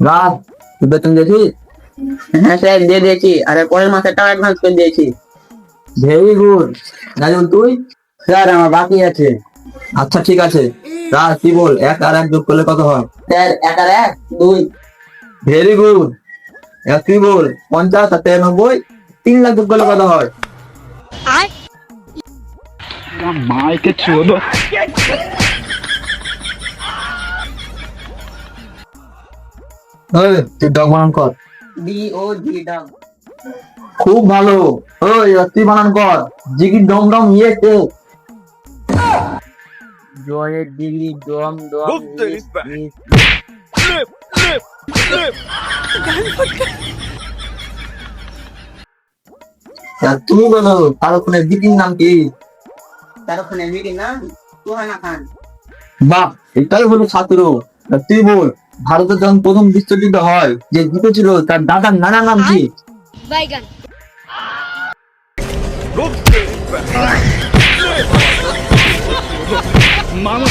রাত, তুই বেতন দিয়েছিস? হ্যাঁ স্যার, দিয়ে দিয়েছি। আরে পরের মাসে টাকা অ্যাডভান্স করে দিয়েছি। Very good. নাজমুল তুই? স্যার আমার বাকি আছে। আচ্ছা ঠিক আছে। রাত তুই বল, 1 আর 1 যোগ করলে কত হয়? স্যার 1 আর 1 2। Very good. তুই বল, 50 আর 93 3 লাখ যোগ করলে কত হয়? মাইকে চোদো। তুই ডগ বানান কর। DOG ডাম। খুব ভালো। ওই তুই বানান কর। জিগি ডম ডম ইয়ে কে। জয়ের ডিগ্রি দম দম তুমি বলো, ফারুখানের দিদির নাম কি? তার ওখানে মিটিং না, সুহানা খান। বাহ, এটাই হলো ছাত্র। তুই বল, ভারতের যখন প্রথম বিশ্বযুদ্ধ হয় যে জিতেছিল তার দাদার নানা নাম কি? বাইগান। মামা